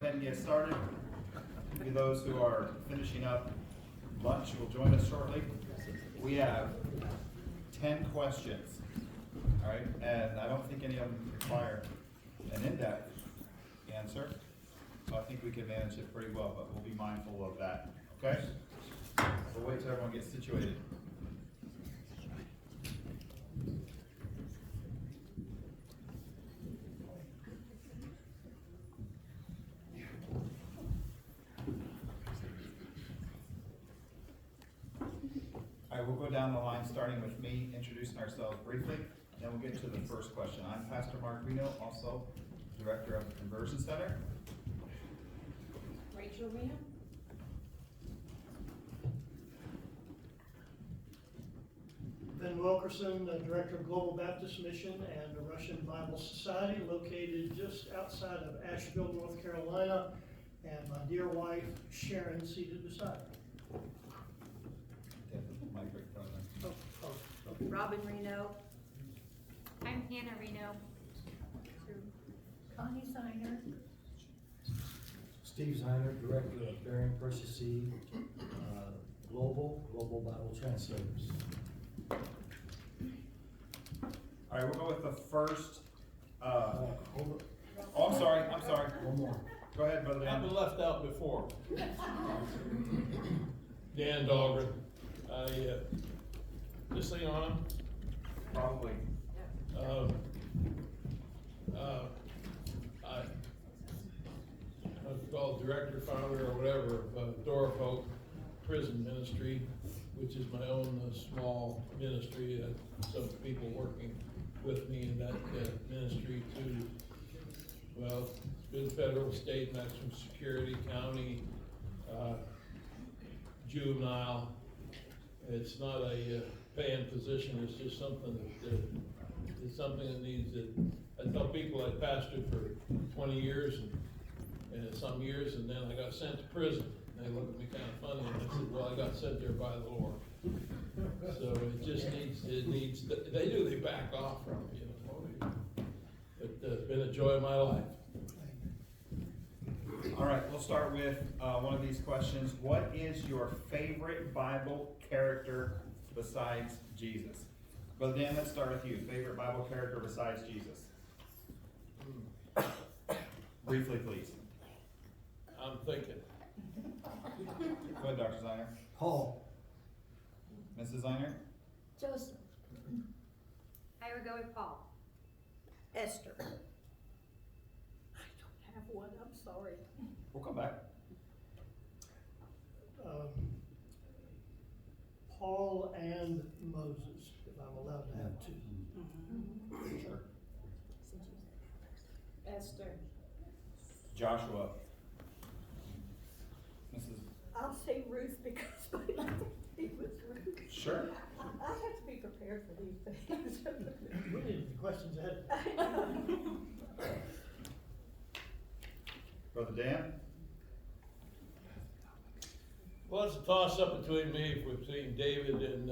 And get started. Maybe those who are finishing up lunch will join us shortly. We have 10 questions, all right? And I don't think any of them require an in-depth answer. So I think we can manage it pretty well, but we'll be mindful of that, okay? We'll wait till everyone gets situated. All right, we'll go down the line, starting with me, introducing ourselves briefly, then we'll get to the first question. I'm Pastor Mark Reno, also Director of the Conversion Center. Rachel Reno. Ben Wilkerson, Director of Global Baptist Mission and the Russian Bible Society, located just outside of Asheville, North Carolina, and my dear wife, Sharon, seated beside me. Robin Reno. I'm Hannah Reno. Connie Signer. Steve Ziner, Director of Bearing Precious Seed, Global Bible Translators. All right, we'll go with the first, Hold it. oh, I'm sorry. One more. Go ahead, Brother I've Dan. been left out before. Dan Dahlgren. This thing on? Probably. I'm called director, founder, or whatever, of Door of Hope Prison Ministry, which is my own small ministry, some people working with me in that ministry to, well, it's been federal, state, maximum security, county, juvenile. It's not a paying position, it's just something that, it's something that needs it. I tell people I pastored for 20 years and some years, and then I got sent to prison. They look at me kind of funny, and I said, well, I got sent there by the Lord. So it just needs, they back off from it, you know. But it's been a joy of my life. All right, we'll start with one of these questions. What is your favorite Bible character besides Jesus? Brother Dan, let's start with you. Favorite Bible character besides Jesus? Briefly, please. I'm thinking. Go ahead, Dr. Ziner. Paul. Mrs. Ziner? Joseph. I would go with Paul. Esther. I don't have one, I'm sorry. We'll come back. Paul and Moses, if I'm allowed to have two. Sure. Esther. Joshua. Mrs. I'll say Ruth because my last name was Ruth. Sure. I have to be prepared for these things. We need the questions ahead. Brother Dan? Well, it's a toss-up between David and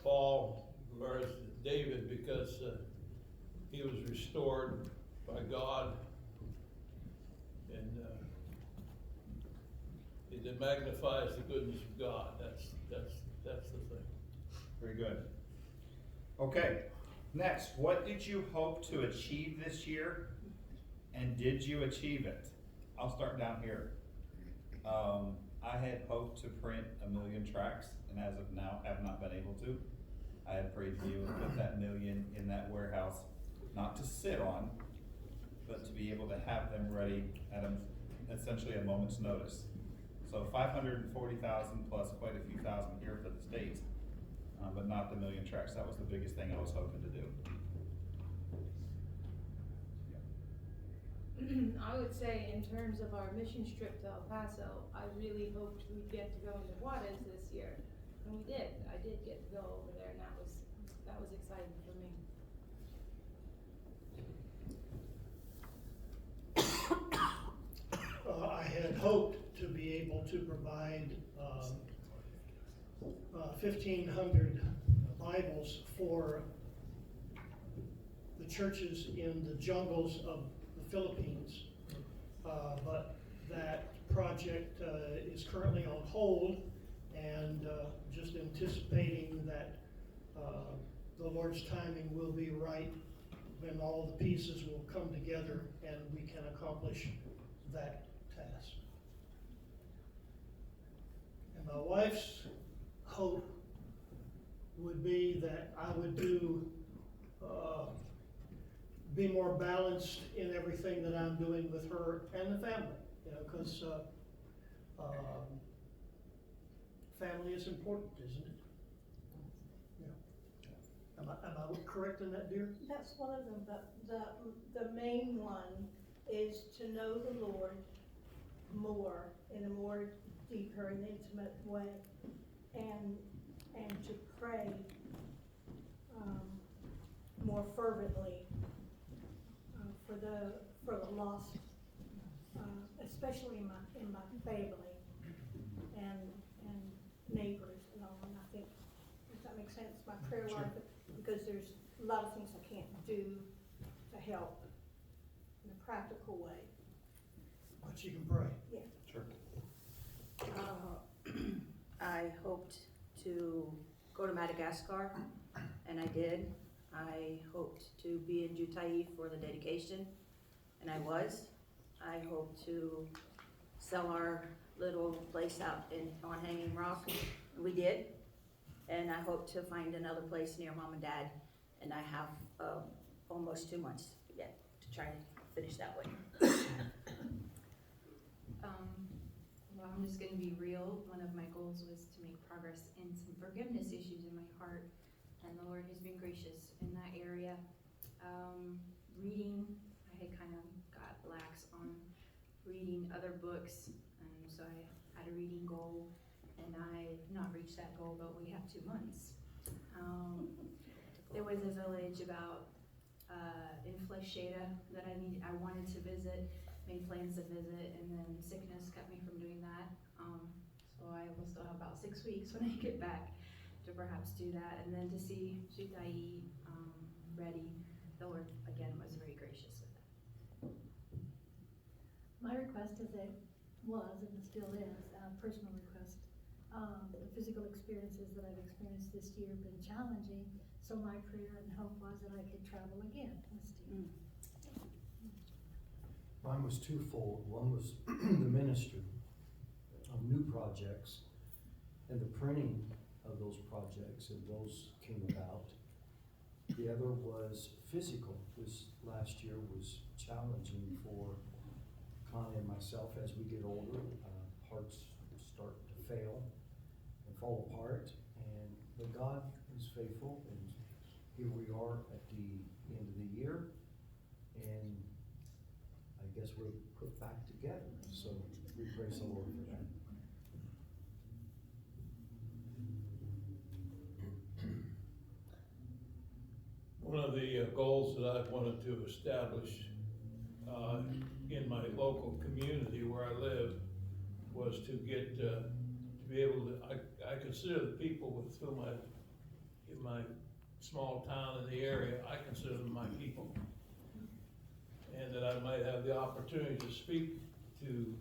Paul, or David, because he was restored by God, and it magnifies the goodness of God. That's the thing. Very good. Okay, next, what did you hope to achieve this year, and did you achieve it? I'll start down here. I had hoped to print 1 million tracts, and as of now, have not been able to. I had prayed to be able to put that 1 million in that warehouse, not to sit on, but to be able to have them ready at essentially a moment's notice. So 540,000 plus quite a few thousand here for the States, but not the 1 million tracts. That was the biggest thing I was hoping to do. I would say in terms of our mission trip to El Paso, I really hoped we'd get to go into Juarez this year. And we did. I did get to go over there, and that was exciting for me. I had hoped to be able to provide 1,500 Bibles for the churches in the jungles of the Philippines. But that project is currently on hold, and just anticipating that the Lord's timing will be right when all the pieces will come together and we can accomplish that task. And my wife's hope would be that I would be more balanced in everything that I'm doing with her and the family, you know, because family is important, isn't it? Yeah. Am I correct in that, dear? That's one of them, but the main one is to know the Lord more, in a more deeper and intimate way, and to pray more fervently for the lost, especially in my family and neighbors and all. And I think, if that makes sense, my prayer life, because there's a lot of things I can't do to help in a practical way. But you can pray. Yeah. Sure. I hoped to go to Madagascar, and I did. I hoped to be in Jutai for the dedication, and I was. I hoped to sell our little place out on Hanging Rock, and we did. And I hope to find another place near Mom and Dad, and I have almost 2 months yet to try and finish that way. Well, I'm just gonna be real. One of my goals was to make progress in some forgiveness issues in my heart, and the Lord has been gracious in that area. Reading, I had kind of got lax on reading other books, and so I had a reading goal, and I've not reached that goal, but we have 2 months. There was a village about in Flecheta that I wanted to visit, made plans to visit, and then sickness kept me from doing that. So I will still have about 6 weeks when I get back to perhaps do that, and then to see Jutai ready. The Lord again was very gracious with that. My request is and still is, a personal request. The physical experiences that I've experienced this year have been challenging, so my prayer and hope was that I could travel again this year. Mine was twofold. One was the ministry of new projects and the printing of those projects, and those came about. The other was physical. This last year was challenging for Connie and myself as we get older. Hearts start to fail and fall apart, but God is faithful, and here we are at the end of the year, and I guess we're put back together, so we praise the Lord for that. One of the goals that I've wanted to establish in my local community where I live was to get to be able to. I consider the people in my small town in the area. I consider them my people, and that I might have the opportunity to speak to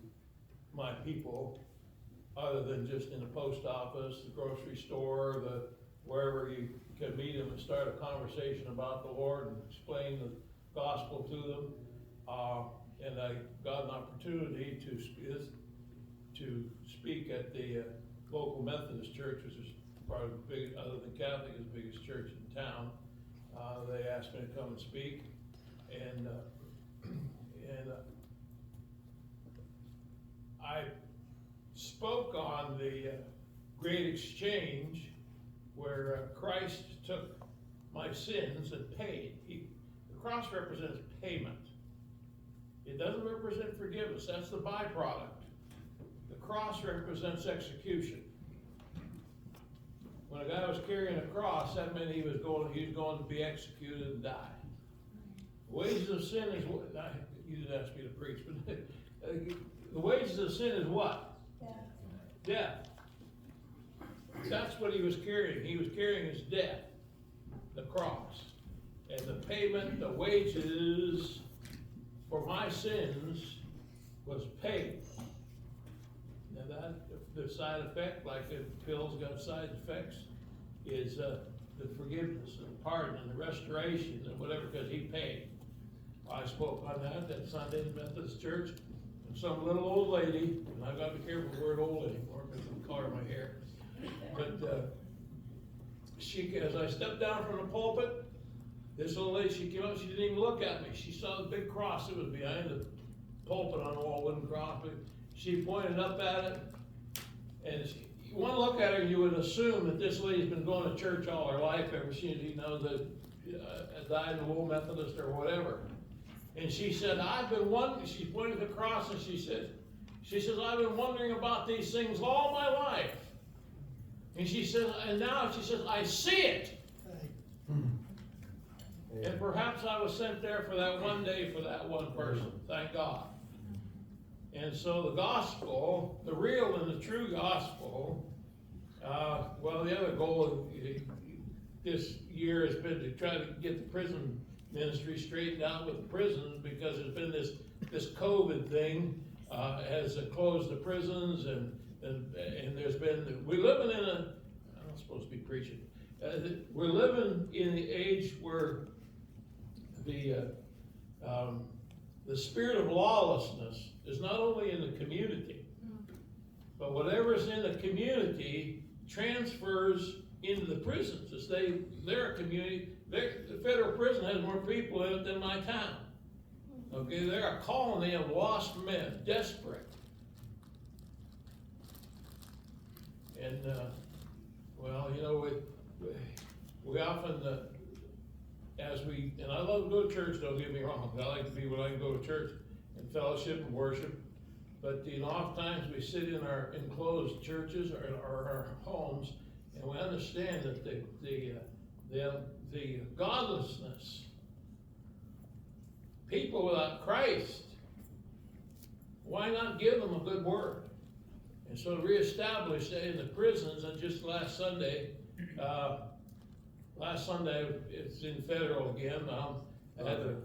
my people, other than just in the post office, the grocery store, wherever you can meet them and start a conversation about the Lord and explain the gospel to them. And I got an opportunity to speak at the local Methodist church, which is part of the big, other than Catholic, is the biggest church in town. They asked me to come and speak, and I spoke on the Great Exchange, where Christ took my sins and paid. The cross represents payment. It doesn't represent forgiveness. That's the byproduct. The cross represents execution. When a guy was carrying a cross, that meant he was going to be executed and die. The wages of sin is what? You didn't ask me to preach, but the wages of sin is what? Death. That's what he was carrying. He was carrying his death, the cross. and the payment, the wages for my sins was paid. Now that, the side effect, like the pills got side effects, is, the forgiveness and pardon and the restoration and whatever, because he paid. I spoke on that Sunday in Methodist Church, and some little old lady, and I've got to be careful with the word old anymore, because of the color of my hair. But, she, as I stepped down from the pulpit, this old lady, she came up, she didn't even look at me. She saw the big cross that was behind the pulpit on the wall, wooden cross, but she pointed up at it, and she, one look at her, you would assume that this lady's been going to church all her life, ever since, you know, died in a little Methodist or whatever. And she said, I've been wondering, she pointed to the cross and she says, I've been wondering about these things all my life. And she says, and now she says, I see it. And perhaps I was sent there for that one day for that one person, thank God. And so the gospel, the real and the true gospel, well, the other goal this year has been to try to get the prison ministry straightened out with the prisons, because there's been this COVID thing, has closed the prisons, and there's been, we're living in a, I'm not supposed to be preaching, we're living in the age where the spirit of lawlessness is not only in the community, but whatever's in the community transfers into the prisons. As they're a community, the federal prison has more people in it than my town. Okay, they're a colony of lost men, desperate. And, well, you know, we often, and I love to go to church, don't get me wrong. I like to be when I can go to church and fellowship and worship. But, you know, oftentimes we sit in our enclosed churches or our homes, and we understand that the godlessness, people without Christ, why not give them a good word? And so to reestablish that in the prisons, and just last Sunday, it's in federal again. I had to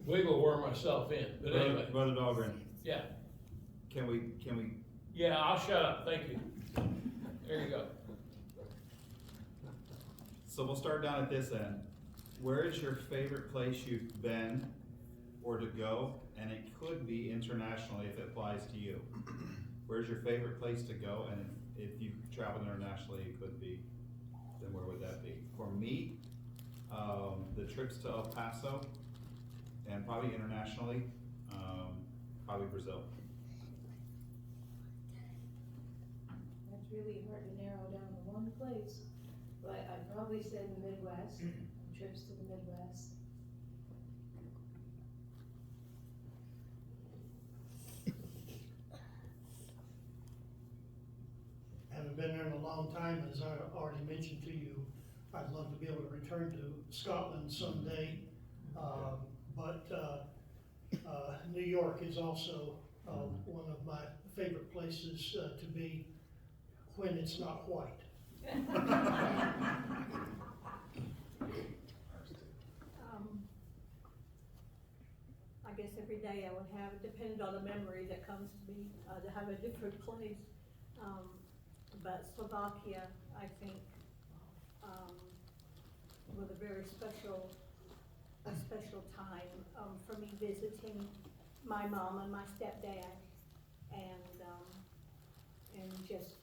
wiggle worm myself in. But anyway. Brother Dahlgren, Yeah. can we, Yeah, I'll shut up. Thank you. There you go. so we'll start down at this end. Where is your favorite place you've been or to go? And it could be internationally if it applies to you. Where's your favorite place to go? And if you travel internationally, it could be, then where would that be? For me, the trips to El Paso, and probably internationally, probably Brazil. That's really hard to narrow down to one place, but I'd probably say the Midwest, trips to the Midwest. Haven't been there in a long time, as I already mentioned to you. I'd love to be able to return to Scotland someday. But New York is also one of my favorite places to be when it's not white. I guess every day I would have, it depends on the memory that comes to me, to have a different place. But Slovakia, I think, was a very special time for me visiting my mom and my stepdad, and just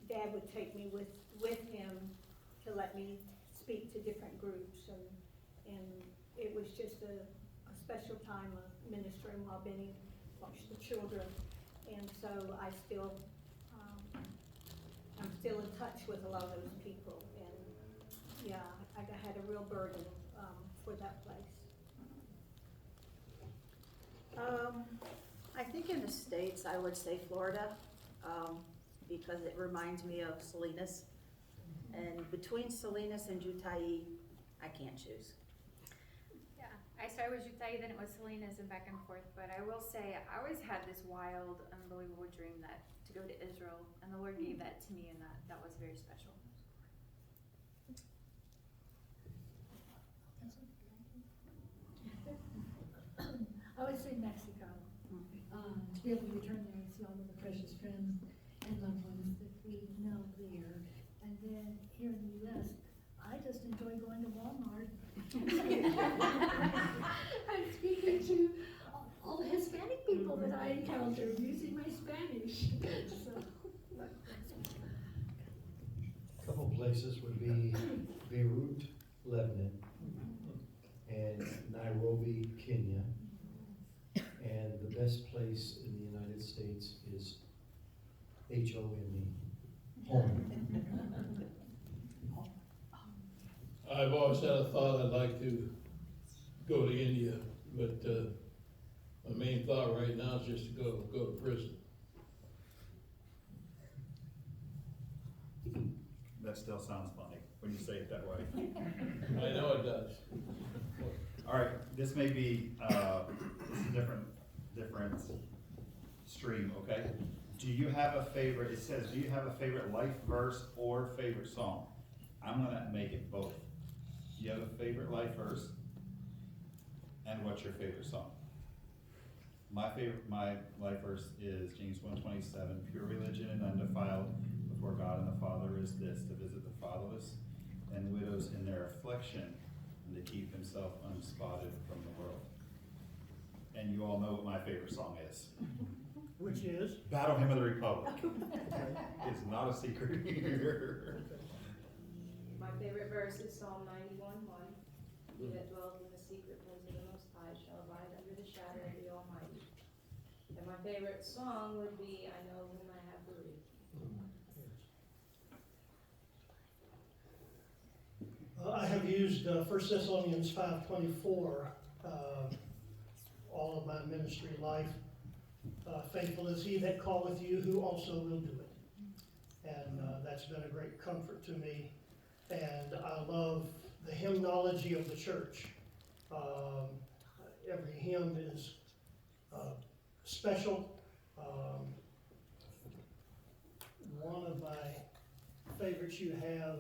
Dad would take me with him to let me speak to different groups, and it was just a special time of ministering while Benny watched the children, and so I'm still in touch with a lot of those people, and yeah, I had a real burden for that place. I think in the States, I would say Florida, because it reminds me of Salinas. And between Salinas and Jutai, I can't choose. Yeah, I started with Jutai, then it was Salinas and back and forth, but I will say, I always had this wild, unbelievable dream to go to Israel, and the Lord gave that to me, and that was very special. would say Mexico, to be able to return there and see all of the precious friends and loved ones that we know there. And then here in the US, I just enjoy going to Walmart. I'm speaking to all the Hispanic people that I encounter using my Spanish. So, A couple places would be Beirut, Lebanon, and Nairobi, Kenya. And the best place in the United States is HOME, home. I've always had a thought I'd like to go to India, but, my main thought right now is just to go to prison. That still sounds funny when you say it that way. I know it does. All right, this may be, this is a different stream, okay? Do you have a favorite, it says, do you have a favorite life verse or favorite song? I'm gonna make it both. Do you have a favorite life verse? And what's your favorite song? My life verse is James 1:27, pure religion and undefiled before God and the Father is this, to visit the fatherless and widows in their affliction, and to keep himself unspotted from the world. And you all know what my favorite song is. Which is? Battle Hymn of the Republic. It's not a secret. My favorite verse is Psalm 91:1. He that dwells in the secret place of the Most High shall abide under the shadow of the Almighty. And my favorite song would be I Know Whom I Have Believed. I have used 1 Thessalonians 5:24 all of my ministry life. Faithful is he that calleth you, who also will do it. And that's been a great comfort to me. And I love the hymnology of the church. Every hymn is special. One of my favorites you have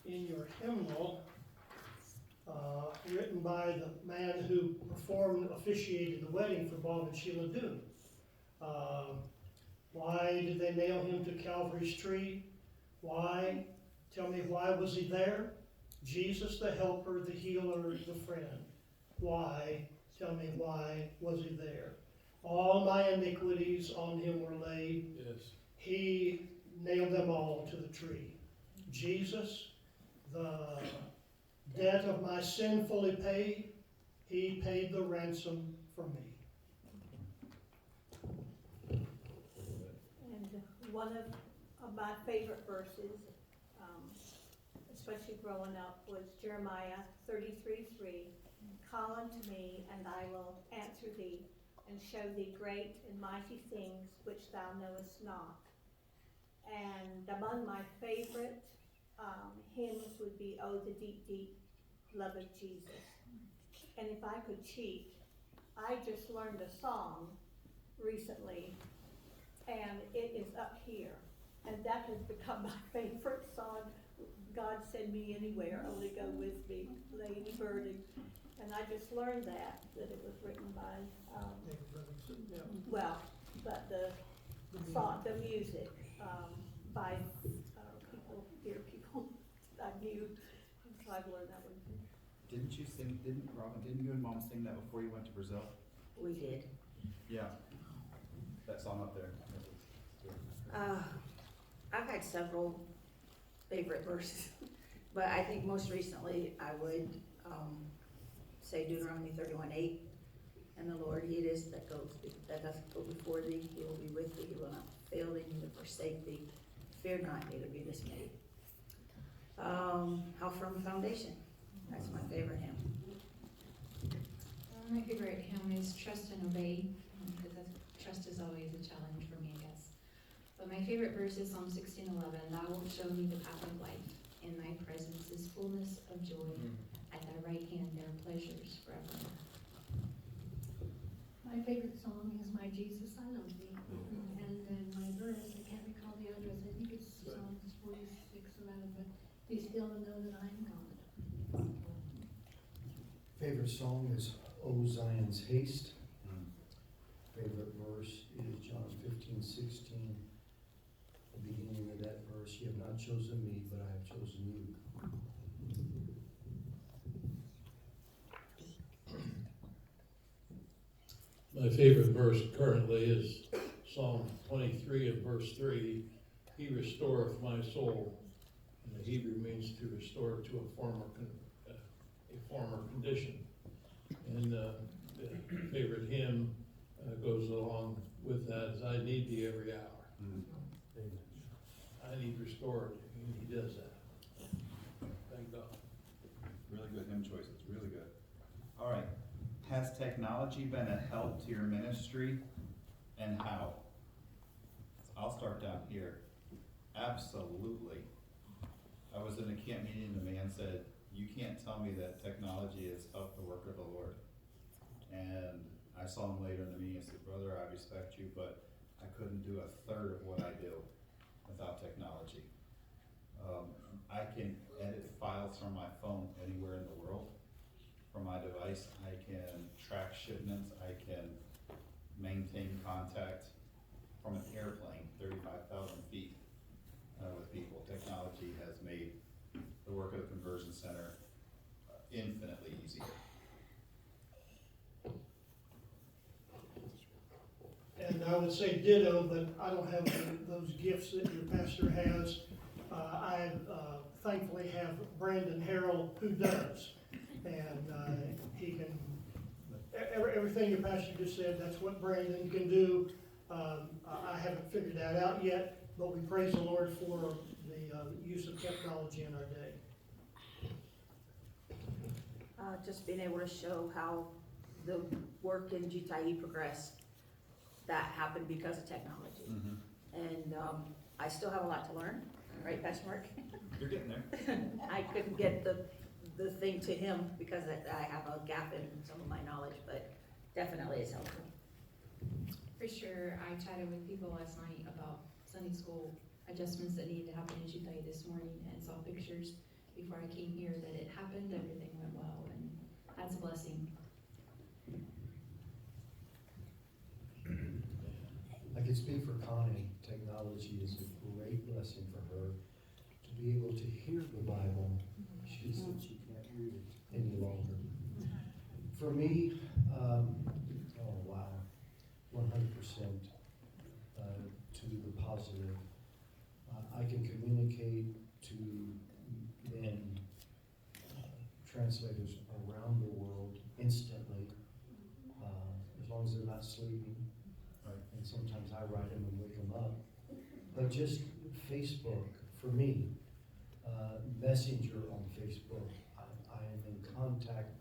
in your hymnal, written by the man who officiated the wedding for Bob and Sheila Doon. Why did they nail him to Calvary's tree? Why? Tell me, why was he there? Jesus, the helper, the healer, the friend. Why? Tell me, why was he there? All my iniquities on him were laid. Yes. He nailed them all to the tree. Jesus, the debt of my sin fully paid. He paid the ransom for me. And one of my favorite verses, especially growing up, was Jeremiah 33:3. Call unto me, and I will answer thee, and show thee great and mighty things which thou knowest not. And among my favorite hymns would be Oh, the Deep, Deep Love of Jesus. And if I could cheat, I just learned a song recently, and it is up here. And that has become my favorite song. God Send Me Anywhere, Only Go With Me, Lady Birdie. And I just learned that it was written by, well, but the song, the music, by people, dear people I knew. So I've learned that one. Didn't you and Mom sing that before you went to Brazil? We did. Yeah. That song up there. I've had several favorite verses, but I think most recently I would say Deuteronomy 31:8, and the Lord, He it is that doth go before thee, He will be with thee, He will not fail thee, neither forsake thee. Fear not, neither be dismayed. How Firm a Foundation, that's my favorite hymn. My favorite hymn is Trust and Obey, because trust is always a challenge for me, I guess. But my favorite verse is Psalm 16:11. Thou wilt show me the path of life. In thy presence is fullness of joy. At thy right hand there are pleasures forevermore. My favorite song is My Jesus, I Love Thee. And then my verse, I can't recall the address, I think it's Psalms 46:11, but be still and know that I am God. Favorite song is O Zion's haste. Mm. Favorite verse is John 15:16. The beginning of that verse, you have not chosen me, but I have chosen you. My favorite verse currently is Psalm 23 and verse 3. He restoreth my soul. And the Hebrew means to restore to a former condition. And the favorite hymn goes along with that, is I need thee every hour. Mm. I need restored, and he does that. Thank God. Really good hymn choices, really good. All right, has technology been a help to your ministry, and how? I'll start down here. Absolutely. I was in a camp meeting, the man said, you can't tell me that technology has helped the work of the Lord. And I saw him later in the meeting and said, brother, I respect you, but I couldn't do a third of what I do without technology. I can edit files from my phone anywhere in the world. From my device, I can track shipments, I can maintain contact from an airplane, 35,000 feet with people. Technology has made the work of the Conversion Center infinitely easier. And I would say ditto, but I don't have those gifts that your pastor has. I thankfully have Brandon Harrell who does. And he can, everything your pastor just said, that's what Brandon can do. I haven't figured that out yet, but we praise the Lord for the use of technology in our day. Just being able to show how the work in Jutai progressed, that happened because of technology. Mm-hmm. And I still have a lot to learn, right, Pastor Mark? You're getting there. I couldn't get the thing to him because I have a gap in some of my knowledge, but definitely it's helpful. For sure, I chatted with people last night about Sunday school adjustments that needed to happen in Jutai this morning, and saw pictures before I came here that it happened, everything went well, and that's a blessing. I could speak for Connie. Technology is a great blessing for her to be able to hear the Bible. She said she can't read it any longer. For me, oh wow, 100% to the positive. I can communicate to men, translators around the world instantly, as long as they're not sleeping. Right. And sometimes I write them and wake them up. But just Facebook, for me, Messenger on Facebook, I am in contact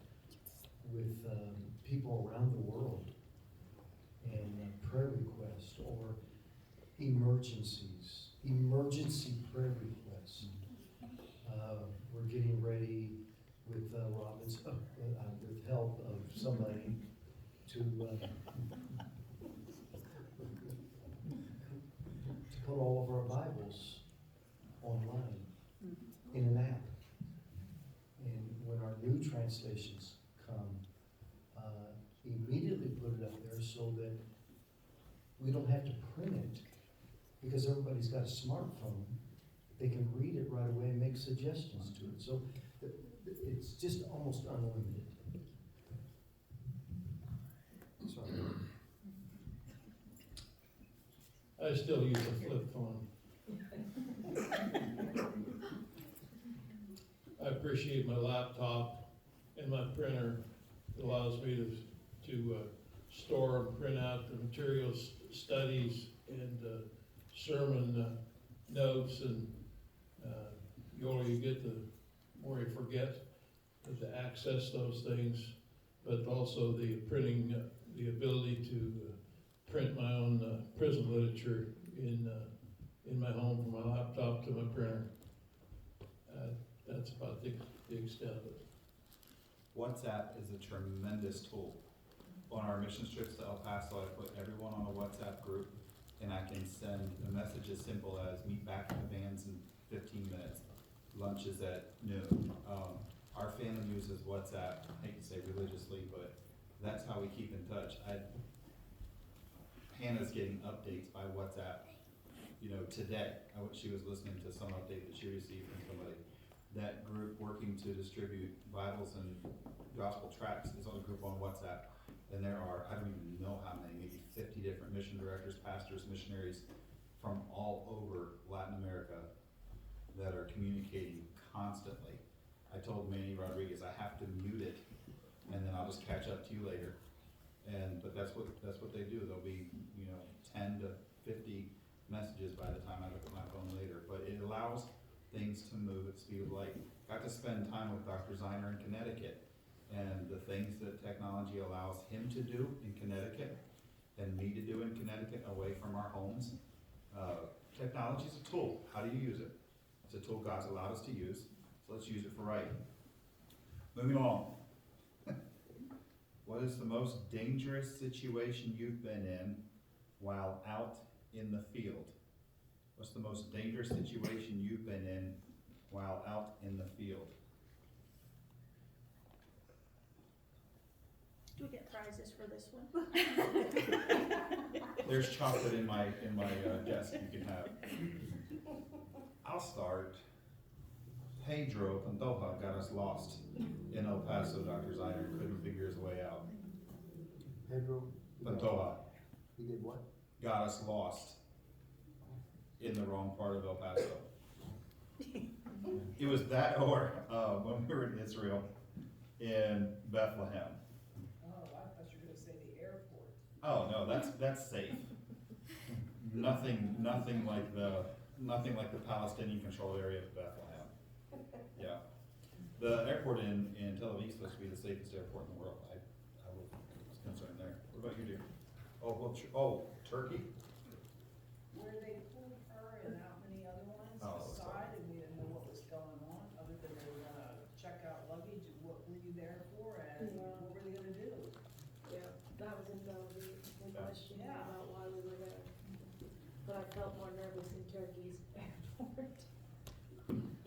with people around the world, and prayer requests or emergency prayer requests. We're getting ready with Robin's, with help of somebody to put all of our Bibles online in an app. And when our new translations come, immediately put it up there so that we don't have to print it, because everybody's got a smartphone. They can read it right away and make suggestions to it. So it's just almost unlimited. Sorry. I still use a flip phone. I appreciate my laptop and my printer. It allows me to store and print out the materials, studies, and sermon notes, and the older you get, the more you forget to access those things, but also the printing, the ability to print my own prison literature in my home from my laptop to my printer. That's about the extent of it. WhatsApp is a tremendous tool. On our mission trips to El Paso, I put everyone on a WhatsApp group, and I can send a message as simple as meet back at the bands in 15 minutes. Lunch is at noon. Our family uses WhatsApp, I hate to say religiously, but That's how we keep in touch. Hannah's getting updates by WhatsApp, today. She was listening to some update that she received from somebody. That group working to distribute Bibles and gospel tracts is on a group on WhatsApp. And there are, I don't even know how many, maybe 50 different mission directors, pastors, missionaries from all over Latin America that are communicating constantly. I told Manny Rodriguez, I have to mute it, and then I'll just catch up to you later. But that's what they do. There'll be, 10 to 50 messages by the time I look at my phone later. But it allows things to move at the speed of light. Got to spend time with Dr. Zeiner in Connecticut, and the things that technology allows him to do in Connecticut and me to do in Connecticut away from our homes. Technology is a tool. How do you use it? It's a tool God's allowed us to use, so let's use it for right. Moving on. What is the most dangerous situation you've been in while out in the field? What's the most dangerous situation you've been in while out in the field? Do we get prizes for this one? There's chocolate in my desk you can have. I'll start. Pedro Pantoja got us lost in El Paso. Dr. Zeiner couldn't figure his way out. Pedro Pantoja he did what? got us lost in the wrong part of El Paso. It was that or when we were in Israel in Bethlehem. Oh, I thought you were gonna say the airport. Oh no, that's safe. Nothing like the Palestinian controlled area of Bethlehem. Yeah, the airport in Tel Aviv is supposed to be the safest airport in the world. I was concerned there. What about you, dear? Turkey. Where they pulled her and not many other ones Oh, aside, and we didn't know what was going on, other than they were gonna check out luggage, and what were you there for, and Yeah. what were they gonna do? Yeah, that was in Bellevue, we Yeah. questioned Yeah. about why we were there. But I felt more nervous in Turkey's airport.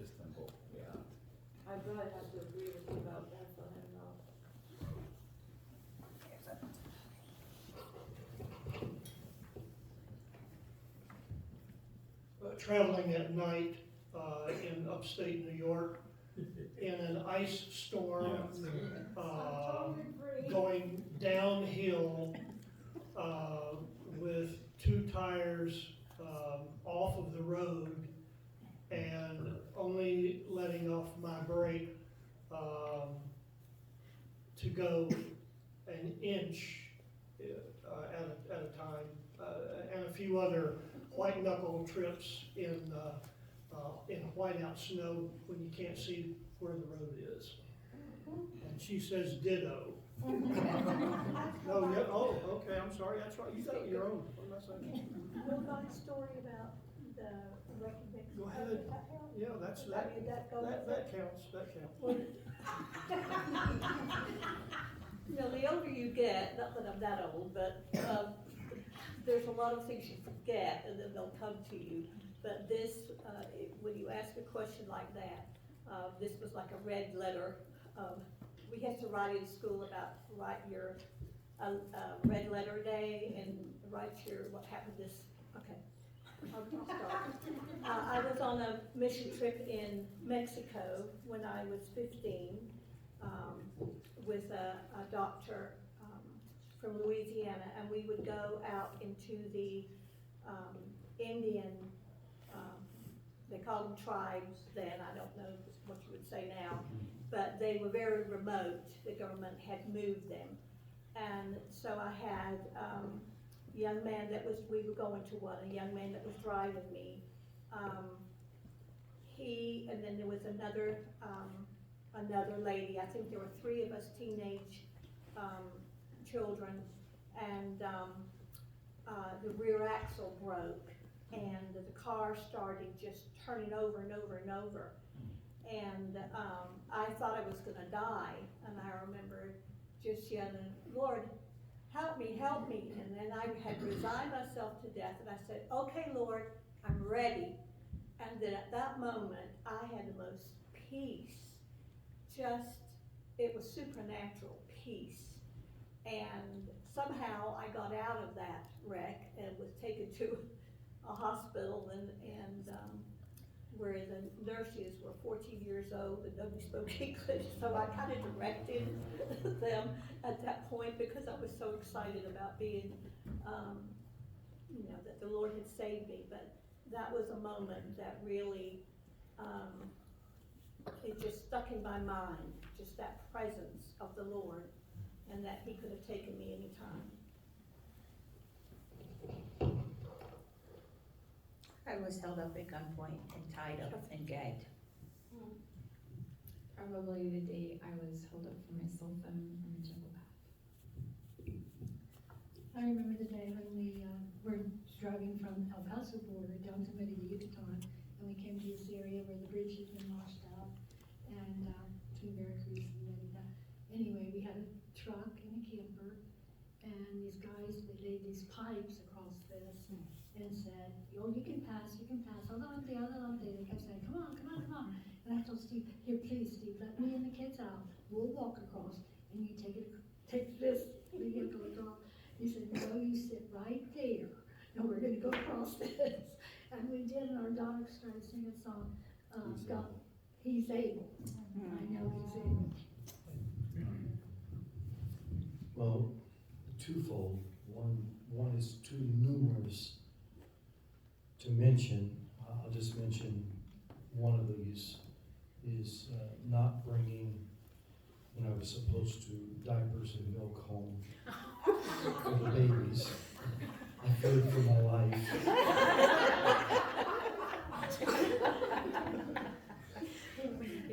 Istanbul. Yeah. I really have to agree with you about Bethlehem though. Traveling at night, in upstate New York, in an ice storm, Yes. going downhill, with two tires, off of the road, and only letting off my brake, to go an inch, at a time, and a few other white knuckle trips in whiteout snow when you can't see where the road is. And she says ditto. No, yeah, oh, okay, I'm sorry, that's right, you got your own. What am I saying? What about the story about the recognition? Go ahead. Does that help? Yeah, that's, I mean, that goes. that counts, that counts. Well, you know, the older you get, not that I'm that old, but, there's a lot of things you forget and then they'll come to you. But this, when you ask a question like that, this was like a red letter. We had to write in school about write your, red letter day and write your, what happened this, okay. I'll start. I was on a mission trip in Mexico when I was 15, with a doctor, from Louisiana, and we would go out into the, Indian, they called them tribes then, I don't know what you would say now, but they were very remote, the government had moved them. And so I had, a young man that was, we were going to one, a young man that was driving me. And then there was another lady, I think there were 3 of us teenage, children, and, the rear axle broke, and the car started just turning over and over and over. And, I thought I was gonna die, and I remember just yelling, Lord, help me, help me. And then I had resigned myself to death, and I said, okay, Lord, I'm ready. And then at that moment, I had the most peace, it was supernatural peace. somehow I got out of that wreck and was taken to a hospital and where the nurses were 14 years old and nobody spoke English, so I kind of directed them at that point because I was so excited about being, that the Lord had saved me. But that was a moment that really, it just stuck in my mind, just that presence of the Lord, and that He could have taken me anytime. I was held up at gunpoint and tied up and gagged. Probably the day I was held up for my cell phone on the jungle path. I remember the day when we were driving from El Paso border down to Mérida, Yucatan, and we came to this area where the bridge had been washed out, and between Veracruz and Mérida. Anyway, we had a truck and a camper, and these guys, they laid these pipes across this and said, oh, you can pass, adelante, adelante. They kept saying, come on. And I told Steve, here, please, Steve, let me and the kids out. We'll walk across, and you take this vehicle across. He said, no, you sit right there. No, we're gonna go across this. And we did, and our daughter started singing a song, God, He's able. I know He's able. Well, twofold. One is too numerous to mention. I'll just mention one of these is not bringing, when I was supposed to, diapers and milk home for the babies. I feared for my life.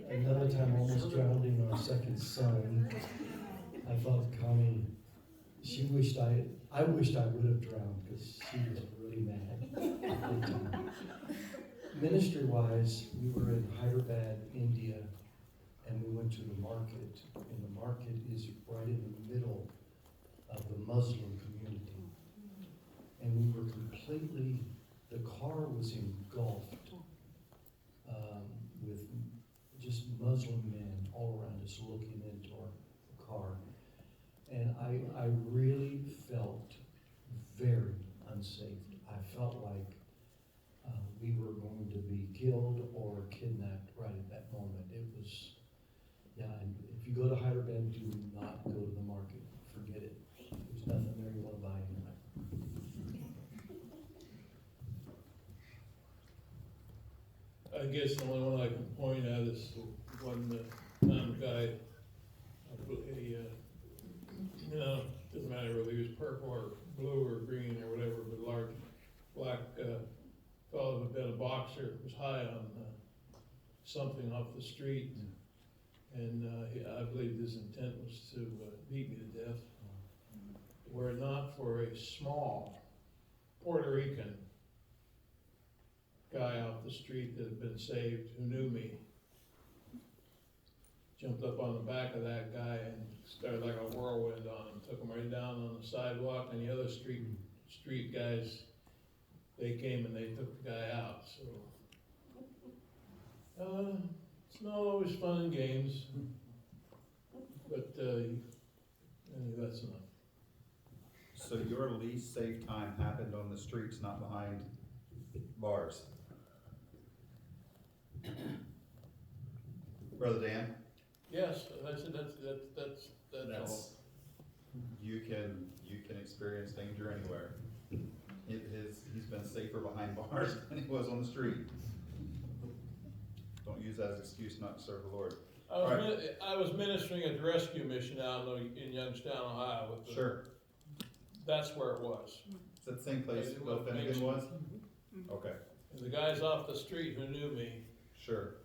Another time, almost drowning our second son. I thought Connie, I wished I would have drowned because she was really mad. Ministry-wise, we were in Hyderabad, India, and we went to the market, and the market is right in the middle of the Muslim community. And we were the car was engulfed with just Muslim men all around us looking into our car. And I really felt very unsafe. I felt like we were going to be killed or kidnapped right at that moment. It was, and if you go to Hyderabad, do not go to the market. Forget it. There's nothing there you want to buy anyway. I guess the only one I can point at is the one guy, doesn't matter whether he was purple or blue or green or whatever, but large black fellow who'd been a boxer, was high on something off the street. And I believe his intent was to beat me to death. Were it not for a small Puerto Rican guy off the street that had been saved, who knew me, jumped up on the back of that guy and started like a whirlwind on him, took him right down on the sidewalk, and the other street guys, they came and they took the guy out, so. It's not always fun and games, but anyway, that's enough. So your least safe time happened on the streets, not behind bars? Brother Dan? Yes, I said that's all. You can experience danger anywhere. He's been safer behind bars than he was on the street. Don't use that as an excuse not to serve the Lord. I was ministering at the rescue mission out in Youngstown, Ohio. Sure. That's where it was. Is that the same place Bill Finnegan was? Okay. And the guys off the street who knew me, Sure.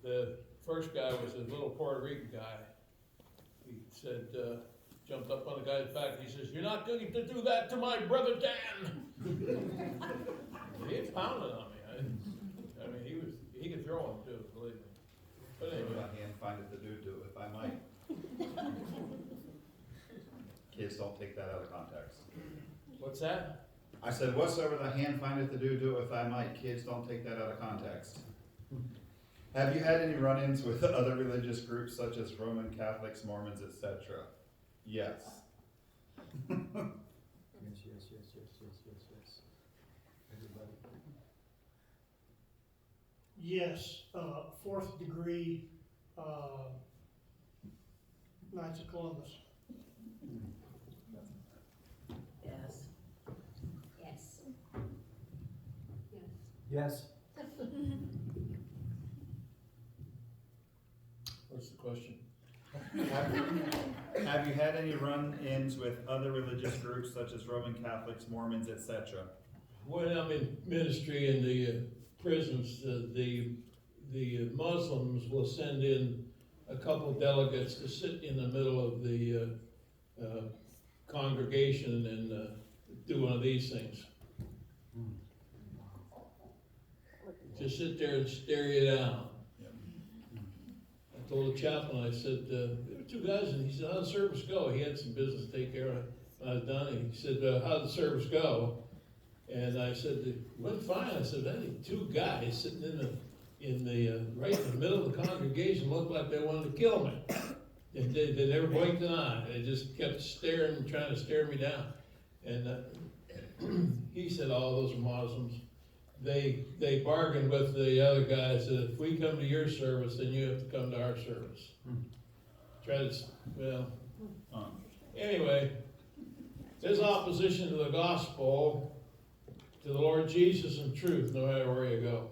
the first guy was a little Puerto Rican guy. He said, jumped up on the guy's back, he says, "You're not going to do that to my brother Dan." He was pounding on me. I mean, he could throw him too, believe me. But anyway. My hand findeth the do if I might. Kids, don't take that out of context. What's that? I said, whatsoever the hand findeth to do if I might. Kids, don't take that out of context. Have you had any run-ins with other religious groups such as Roman Catholics, Mormons, etc.? Yes. Yes, yes, yes, yes, yes, yes, yes. Everybody. Yes, fourth degree, Knights of Columbus. Yes. Yes. Yes. Yes. What's the question? Have you had any run-ins with other religious groups such as Roman Catholics, Mormons, etc.? When I'm in ministry in the prisons, the Muslims will send in a couple delegates to sit in the middle of the congregation and do one of these things. Just sit there and stare you down. I told the chaplain, I said, there were two guys, and he said, how'd the service go? He had some business to take care of. When I was done, and he said, how'd the service go? And I said, it went fine. I said, I think two guys sitting right in the middle of the congregation looked like they wanted to kill me. And they never blinked an eye. They just kept staring, trying to stare me down. And he said, oh, those are Muslims. They bargained with the other guys that if we come to your service, then you have to come to our service. Anyway, there's opposition to the gospel, to the Lord Jesus and truth, no matter where you go.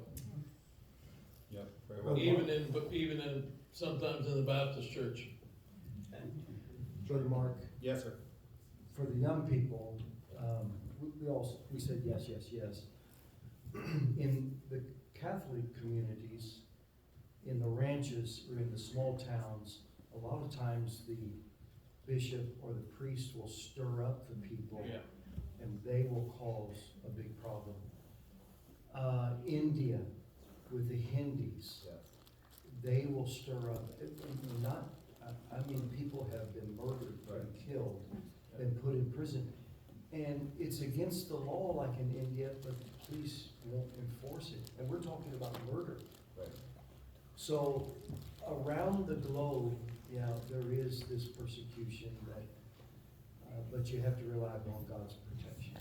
Yep, very well. Even in sometimes in the Baptist church. Brother Mark, Yes, sir. for the young people, we said yes, yes, yes. In the Catholic communities, in the ranches or in the small towns, a lot of times the bishop or the priest will stir up the people, Yeah. and they will cause a big problem. India, with the Hindus, they will stir up, people have been murdered and killed, been put in prison. And it's against the law like in India, but the police won't enforce it. And we're talking about murder. Right. So around the globe, yeah, there is this persecution that, but you have to rely upon God's protection.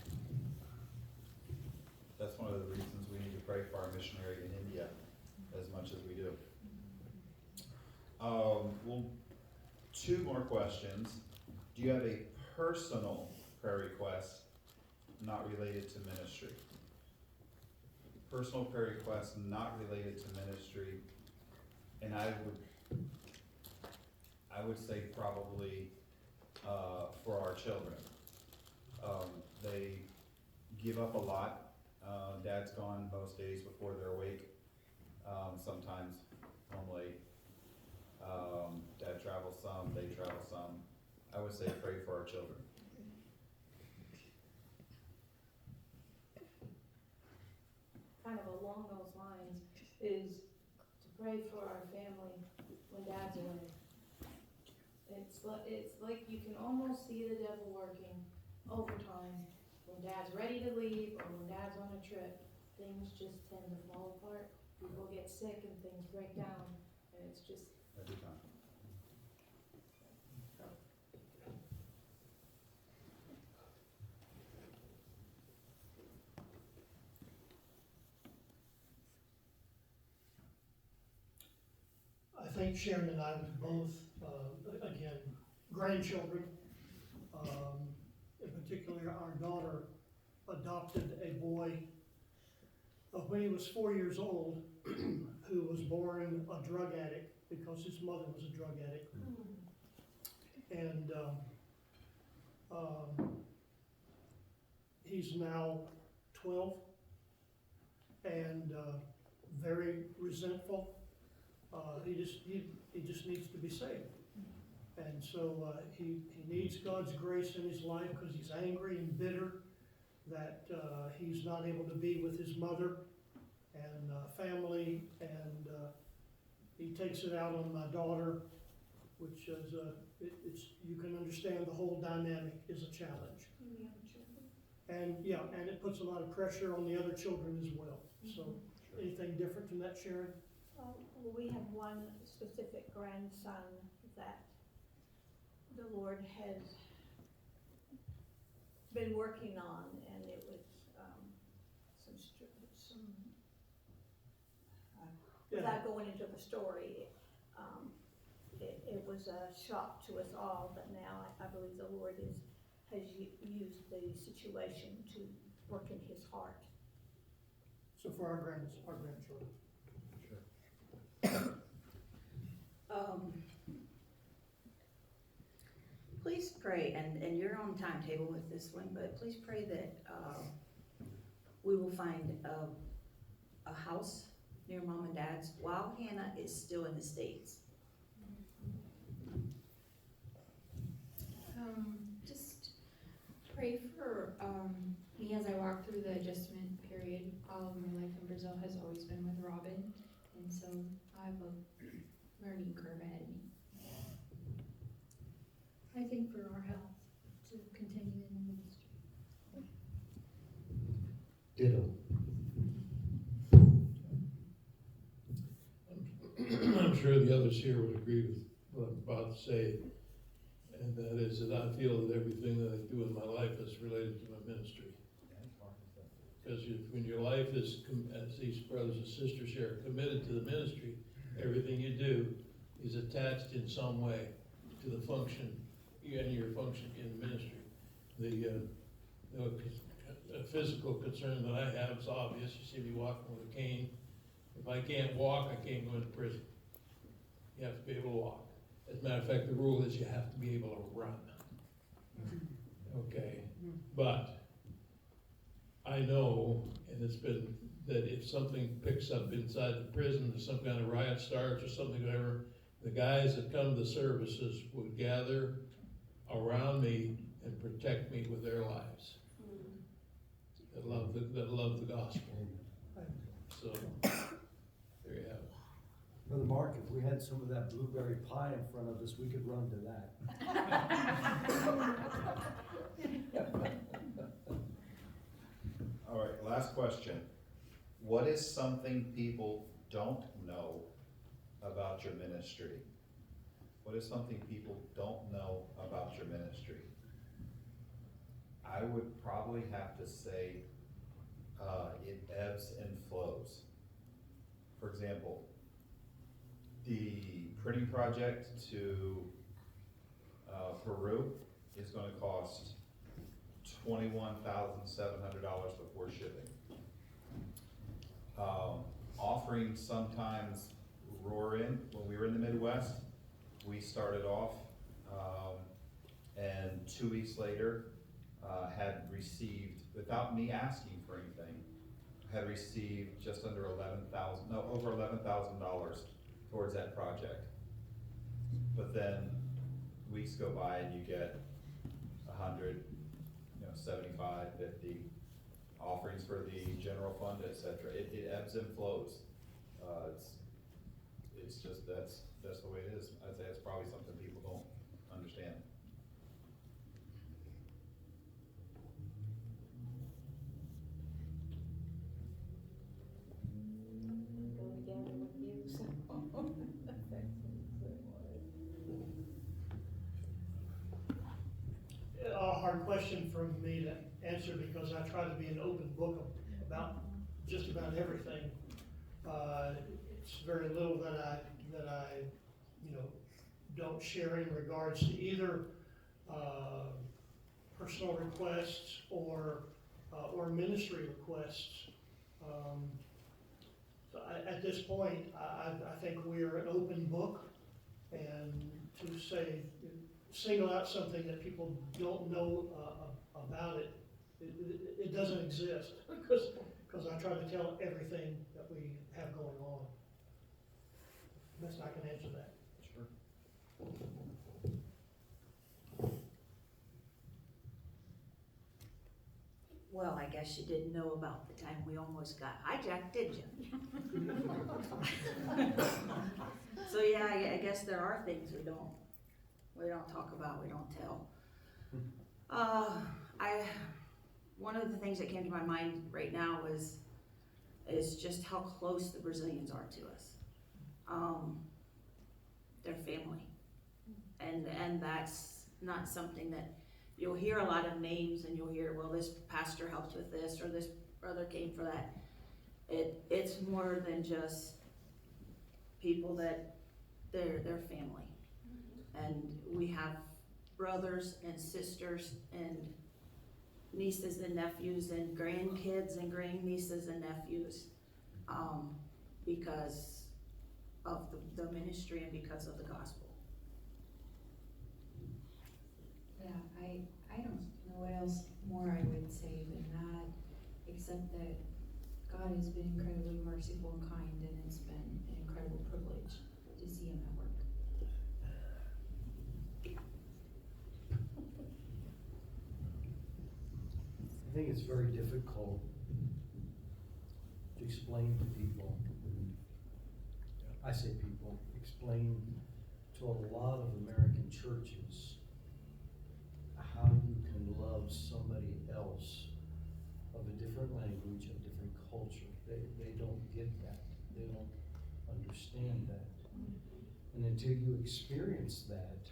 That's one of the reasons we need to pray for our missionary in India as much as we do. Well, two more questions. Do you have a personal prayer request not related to ministry? Personal prayer request not related to ministry, and I would say probably for our children. They give up a lot. Dad's gone most days before they're awake. Sometimes home late. Dad travels some, they travel some. I would say pray for our children. Kind of along those lines is to pray for our family when Dad's away. It's like you can almost see the devil working overtime. When Dad's ready to leave or when Dad's on a trip, things just tend to fall apart. People get sick and things break down, and it's just Every time. I think Sharon and I was both, again, grandchildren. In particular, our daughter adopted a boy when he was 4 years old who was born a drug addict because his mother was a drug addict. And he's now 12 and very resentful. He just needs to be saved. And so he needs God's grace in his life because he's angry and bitter that he's not able to be with his mother and family, and he takes it out on my daughter, which is, you can understand the whole dynamic is a challenge. And yeah, and it puts a lot of pressure on the other children as well. So anything different from that, Sharon? Well, we have one specific grandson that the Lord has been working on, and it was, without going into the story, it was a shock to us all, but now I believe the Lord has used the situation to work in his heart. So for our grandchildren. Please pray, and you're on timetable with this one, but please pray that, we will find a house near Mom and Dad's while Hannah is still in the States. Just pray for, me as I walk through the adjustment period. All of my life in Brazil has always been with Robin, and so I have a learning curve ahead of me. I think for our health, to continue in the ministry. Ditto. I'm sure the others here would agree with what I'm about to say, and that is that I feel that everything that I do in my life is related to my ministry. Because when your life is, as these brothers and sisters here, committed to the ministry, everything you do is attached in some way to the function, and your function in the ministry. The physical concern that I have is obvious. You see me walking with a cane. If I can't walk, I can't go into prison. You have to be able to walk. As a matter of fact, the rule is you have to be able to run. Okay, but I know, and it's been, that if something picks up inside the prison, or some kind of riot starts or something, whatever, the guys that come to the services would gather around me and protect me with their lives. That love the gospel. So, there you have it. Brother Mark, if we had some of that blueberry pie in front of us, we could run to that. All right, last question. What is something people don't know about your ministry? What is something people don't know about your ministry? I would probably have to say it ebbs and flows. For example, the printing project to Peru is going to cost $21,700 before shipping. Offering sometimes roar in. When we were in the Midwest, we started off and 2 weeks later had received, without me asking for anything, had received just under over $11,000 towards that project. But then weeks go by and you get 100, 75, 50 offerings for the general fund, etc. It ebbs and flows. It's just that's the way it is. I'd say it's probably something people don't understand. Go together with you, so. A hard question for me to answer because I try to be an open book about just about everything. It's very little that I don't share in regards to either personal requests or ministry requests. So at this point, I think we're an open book, and to say, single out something that people don't know about it doesn't exist, because I try to tell everything that we have going on. Best I can answer that. Sure. Well, I guess you didn't know about the time we almost got hijacked, did you? So yeah, I guess there are things we don't talk about, we don't tell. One of the things that came to my mind right now is just how close the Brazilians are to us. They're family, and that's not something that you'll hear a lot of names and you'll hear, well, this pastor helped with this or this brother came for that. It's more than just people that they're family. And we have brothers and sisters and nieces and nephews and grandkids and grandnieces and nephews, because of the ministry and because of the gospel. Yeah, I don't know what else more I would say than that, except that God has been incredibly merciful and kind, and it's been an incredible privilege to see him at work. I think it's very difficult to explain to people, I say people, explain to a lot of American churches how you can love somebody else of a different language, a different culture. They don't get that. They don't understand that. And until you experience that,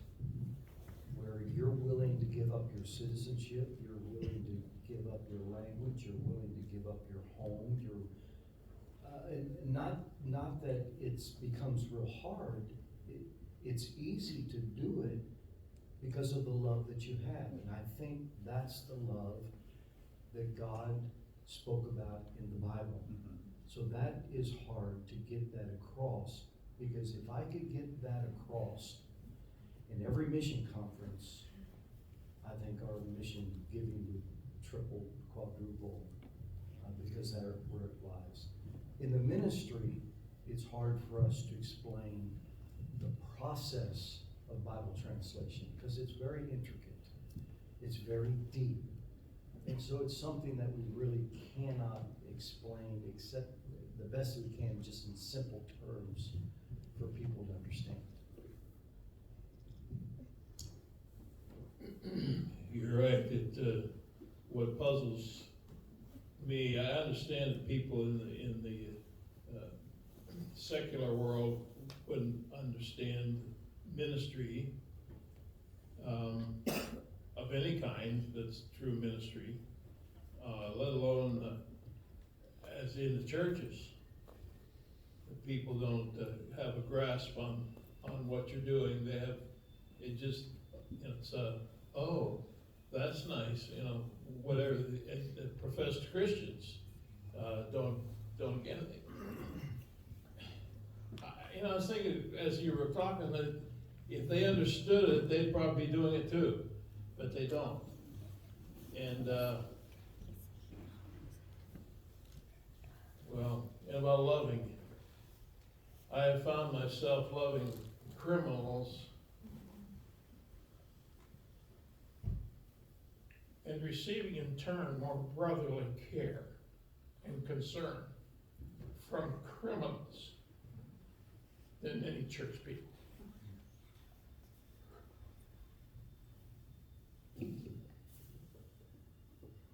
where you're willing to give up your citizenship, you're willing to give up your language, you're willing to give up your home, not that it becomes real hard, it's easy to do it because of the love that you have. And I think that's the love that God spoke about in the Bible. Mm-hmm. So that is hard to get that across, because if I could get that across in every mission conference, I think our mission giving would triple, quadruple, because that's where it lies. In the ministry, it's hard for us to explain the process of Bible translation, because it's very intricate. It's very deep. And so it's something that we really cannot explain except the best we can, just in simple terms for people to understand. You're right, that, what puzzles me, I understand that people in the secular world wouldn't understand ministry, of any kind that's true ministry, let alone, as in the churches. People don't have a grasp on what you're doing. They have, it just, it's oh, that's nice, whatever. The professed Christians don't get it. I was thinking as you were talking that if they understood it, they'd probably be doing it too, but they don't. And about loving, I have found myself loving criminals and receiving in turn more brotherly care and concern from criminals than many church people.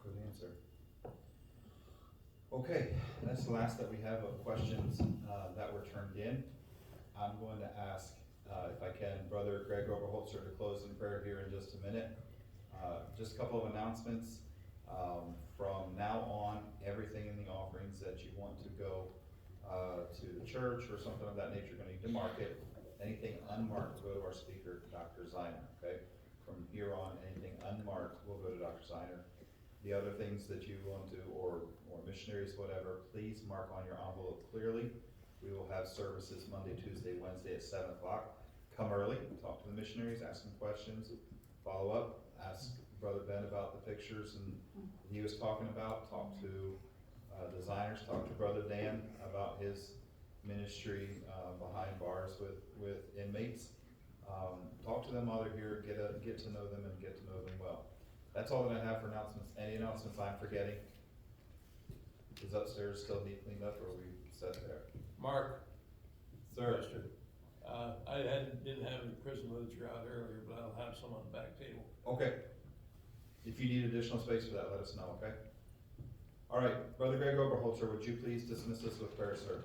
Good answer. Okay, that's the last that we have of questions that were turned in. I'm going to ask, if I can, Brother Greg Oberholzer to close in prayer here in just a minute. Just a couple of announcements. From now on, everything in the offerings that you want to go to the church or something of that nature, you're going to need to mark it. Anything unmarked will go to our speaker, Dr. Zeiner, okay? From here on, anything unmarked will go to Dr. Zeiner. The other things that you want to, or missionaries, whatever, please mark on your envelope clearly. We will have services Monday, Tuesday, Wednesday at 7 o'clock. Come early, talk to the missionaries, ask them questions, follow up, ask Brother Ben about the pictures and he was talking about, talk to the Zeiners, talk to Brother Dan about his ministry behind bars with inmates. Talk to them while they're here, get to know them and get to know them well. That's all that I have for announcements. Any announcements I'm forgetting? Is upstairs still neat cleaned up, or are we set there? Mark. Sir. I didn't have any prison literature out earlier, but I'll have some on the back table. Okay. If you need additional space for that, let us know, okay? All right, Brother Greg Oberholzer, would you please dismiss us with prayer, sir?